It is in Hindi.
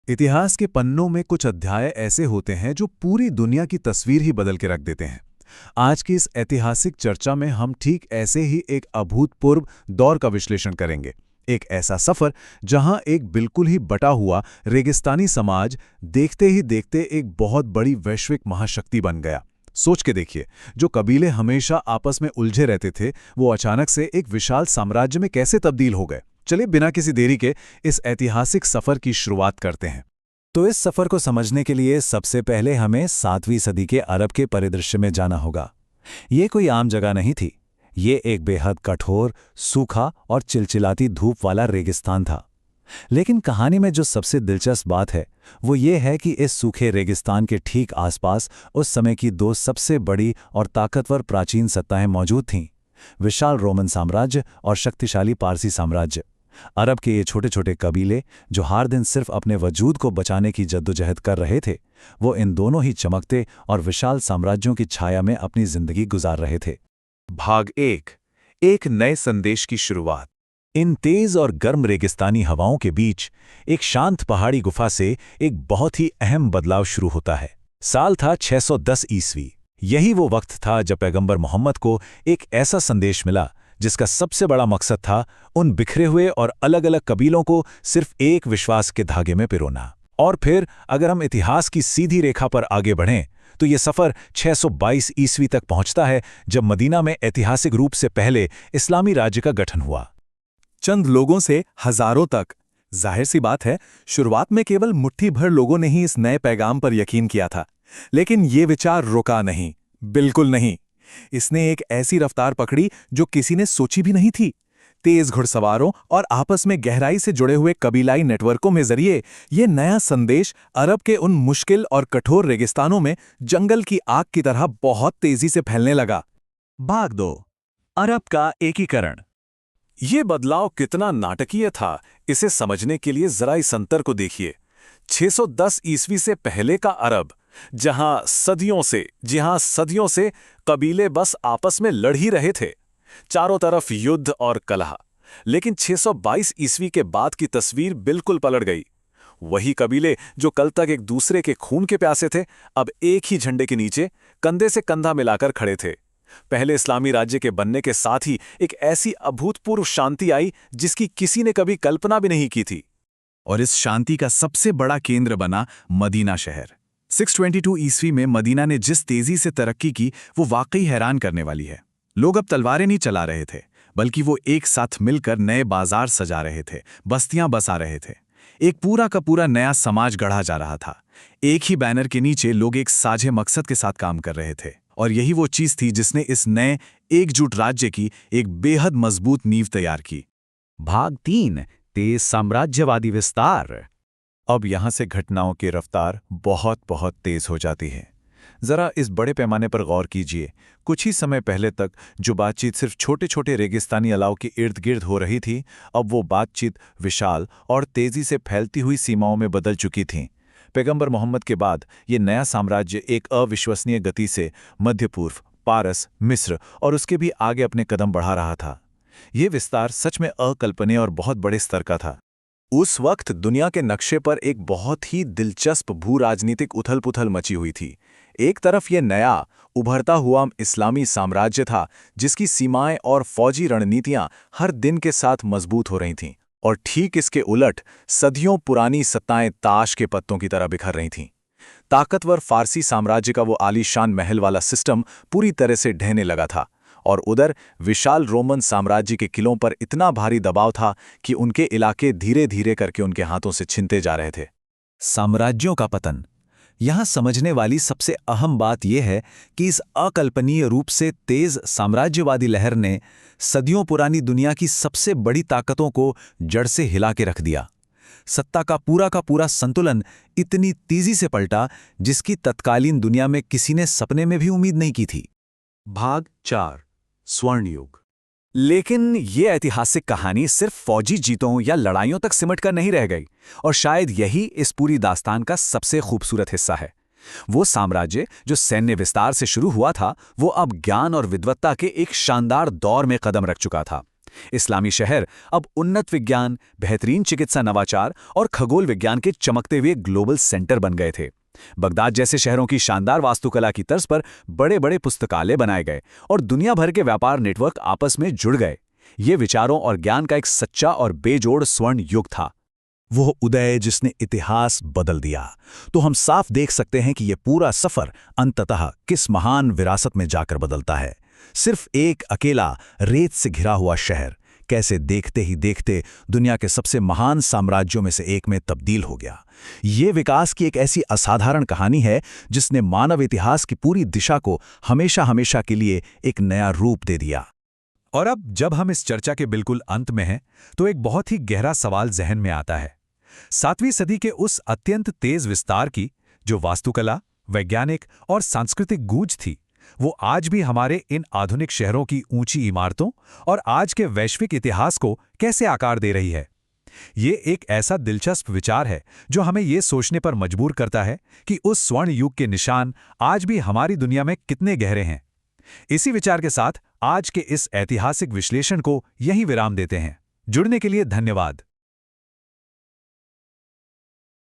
इतिहास के पन्नों में कुछ अध्याय ऐसे होते हैं जो पूरी दुनिया की तस्वीर ही बदल के रख देते हैं। आज की इस ऐतिहासिक चर्चा में हम ठीक ऐसे ही एक अभूतपूर्व दौर का विश्लेषण करेंगे। एक ऐसा सफर जहां एक बिल्कुल ही बटा हुआ रेगिस्तानी समाज देखते ही देखते एक बहुत बड़ी वैश्विक महाशक्ति बन गया। सोच के देखिए, जो कबीले हमेशा आपस में उलझे रहते थे, वो अचानक से एक विशाल साम्राज्य में कैसे तब्दील हो गए। चलिए बिना किसी देरी के इस ऐतिहासिक सफर की शुरुआत करते हैं। तो इस सफर को समझने के लिए सबसे पहले हमें 7वीं सदी के अरब के परिदृश्य में जाना होगा। ये कोई आम जगह नहीं थी। ये एक बेहद कठोर, सूखा और चिलचिलाती धूप वाला रेगिस्तान था। लेकिन कहानी में जो सबसे दिलचस्प बात है वो ये है कि इस सूखे रेगिस्तान के ठीक आसपास उस समय की दो सबसे बड़ी और ताकतवर प्राचीन सत्ताएं मौजूद थीं, विशाल रोमन साम्राज्य और शक्तिशाली पारसी साम्राज्य। अरब के ये छोटे छोटे कबीले जो हर दिन सिर्फ अपने वजूद को बचाने की जद्दोजहद कर रहे थे, वो इन दोनों ही चमकते और विशाल साम्राज्यों की छाया में अपनी जिंदगी गुजार रहे थे। भाग एक नए संदेश की शुरुआत। इन तेज और गर्म रेगिस्तानी हवाओं के बीच एक शांत पहाड़ी गुफा से एक बहुत ही अहम बदलाव शुरू होता है। साल था 610 ईस्वी। यही वो वक्त था जब पैगंबर मोहम्मद को एक ऐसा संदेश मिला जिसका सबसे बड़ा मकसद था उन बिखरे हुए और अलग अलग कबीलों को सिर्फ एक विश्वास के धागे में पिरोना। और फिर अगर हम इतिहास की सीधी रेखा पर आगे बढ़ें तो ये सफ़र 622 ईस्वी तक पहुंचता है, जब मदीना में ऐतिहासिक रूप से पहले इस्लामी राज्य का गठन हुआ। चंद लोगों से हजारों तक। जाहिर सी बात है, शुरुआत में केवल मुट्ठी भर लोगों ने ही इस नए पैगाम पर यकीन किया था। लेकिन ये विचार रुका नहीं, बिल्कुल नहीं। इसने एक ऐसी रफ्तार पकड़ी जो किसी ने सोची भी नहीं थी। तेज घुड़सवारों और आपस में गहराई से जुड़े हुए कबीलाई नेटवर्कों में जरिए ये नया संदेश अरब के उन मुश्किल और कठोर रेगिस्तानों में जंगल की आग की तरह बहुत तेजी से फैलने लगा। भाग 2, अरब का एकीकरण। ये बदलाव कितना नाटकीय था, इसे समझने के लिए जरा इस अंतर को देखिए। 610 ईस्वी से पहले का अरब, जहां सदियों से कबीले बस आपस में लड़ ही रहे थे, चारों तरफ युद्ध और कलह। लेकिन 622 ईस्वी के बाद की तस्वीर बिल्कुल पलट गई। वही कबीले जो कल तक एक दूसरे के खून के प्यासे थे, अब एक ही झंडे के नीचे कंधे से कंधा मिलाकर खड़े थे। पहले इस्लामी राज्य के बनने के साथ ही एक ऐसी अभूतपूर्व शांति आई जिसकी किसी ने कभी कल्पना भी नहीं की थी। और इस शांति का सबसे बड़ा केंद्र बना मदीना शहर। 622 ईस्वी में मदीना ने जिस तेजी से तरक्की की वो वाकई हैरान करने वाली है। लोग अब तलवारें नहीं चला रहे थे, बल्कि वो एक साथ मिलकर नए बाजार सजा रहे थे, बस्तियां बसा रहे थे। एक पूरा का पूरा नया समाज गढ़ा जा रहा था। एक ही बैनर के नीचे लोग एक साझे मकसद के साथ काम कर रहे थे। और यही वो चीज थी जिसने इस नए एकजुट राज्य की एक बेहद मजबूत नींव तैयार की। भाग 3, तेज साम्राज्यवादी विस्तार। अब यहां से घटनाओं की रफ्तार बहुत तेज हो जाती है। जरा इस बड़े पैमाने पर गौर कीजिए। कुछ ही समय पहले तक जो बातचीत सिर्फ छोटे छोटे रेगिस्तानी इलाकों के इर्द गिर्द हो रही थी, अब वो बातचीत विशाल और तेजी से फैलती हुई सीमाओं में बदल चुकी थी। पैगंबर मोहम्मद के बाद ये नया साम्राज्य एक अविश्वसनीय गति से मध्य पूर्व, पारस, मिस्र और उसके भी आगे अपने कदम बढ़ा रहा था। ये विस्तार सच में अकल्पनीय और बहुत बड़े स्तर का था। उस वक्त दुनिया के नक्शे पर एक बहुत ही दिलचस्प भू राजनीतिक उथल-पुथल मची हुई थी। एक तरफ ये नया उभरता हुआ इस्लामी साम्राज्य था जिसकी सीमाएं और फौजी रणनीतियां हर दिन के साथ मजबूत हो रही थीं, और ठीक इसके उलट सदियों पुरानी सत्ताएं ताश के पत्तों की तरह बिखर रही थीं। ताकतवर फारसी साम्राज्य का वो आलीशान महल वाला सिस्टम पूरी तरह से ढहने लगा था, और उधर विशाल रोमन साम्राज्य के किलों पर इतना भारी दबाव था कि उनके इलाके धीरे धीरे करके उनके हाथों से छिनते जा रहे थे। साम्राज्यों का पतन। यहां समझने वाली सबसे अहम बात यह है कि इस अकल्पनीय रूप से तेज साम्राज्यवादी लहर ने सदियों पुरानी दुनिया की सबसे बड़ी ताकतों को जड़ से हिला के रख दिया। सत्ता का पूरा संतुलन इतनी तेजी से पलटा जिसकी तत्कालीन दुनिया में किसी ने सपने में भी उम्मीद नहीं की थी। भाग 4, स्वर्ण युग। लेकिन ये ऐतिहासिक कहानी सिर्फ फौजी जीतों या लड़ाइयों तक सिमट कर नहीं रह गई, और शायद यही इस पूरी दास्तान का सबसे खूबसूरत हिस्सा है। वो साम्राज्य जो सैन्य विस्तार से शुरू हुआ था, वो अब ज्ञान और विद्वत्ता के एक शानदार दौर में कदम रख चुका था। इस्लामी शहर अब उन्नत विज्ञान, बेहतरीन चिकित्सा नवाचार और खगोल विज्ञान के चमकते हुए ग्लोबल सेंटर बन गए थे। बगदाद जैसे शहरों की शानदार वास्तुकला की तर्ज पर बड़े बड़े पुस्तकालय बनाए गए और दुनिया भर के व्यापार नेटवर्क आपस में जुड़ गए। ये विचारों और ज्ञान का एक सच्चा और बेजोड़ स्वर्ण युग था। वो उदय जिसने इतिहास बदल दिया। तो हम साफ देख सकते हैं कि ये पूरा सफर अंततः किस महान विरासत में जाकर बदलता है। सिर्फ एक अकेला रेत से घिरा हुआ शहर कैसे देखते ही देखते दुनिया के सबसे महान साम्राज्यों में से एक में तब्दील हो गया। ये विकास की एक ऐसी असाधारण कहानी है जिसने मानव इतिहास की पूरी दिशा को हमेशा हमेशा के लिए एक नया रूप दे दिया। और अब जब हम इस चर्चा के बिल्कुल अंत में हैं, तो एक बहुत ही गहरा सवाल जहन में आता है। 7वीं सदी के उस अत्यंत तेज विस्तार की जो वास्तुकला, वैज्ञानिक और सांस्कृतिक गूंज थी, वो आज भी हमारे इन आधुनिक शहरों की ऊंची इमारतों और आज के वैश्विक इतिहास को कैसे आकार दे रही है। ये एक ऐसा दिलचस्प विचार है जो हमें ये सोचने पर मजबूर करता है कि उस स्वर्ण युग के निशान आज भी हमारी दुनिया में कितने गहरे हैं। इसी विचार के साथ आज के इस ऐतिहासिक विश्लेषण को यहीं विराम देते हैं। जुड़ने के लिए धन्यवाद।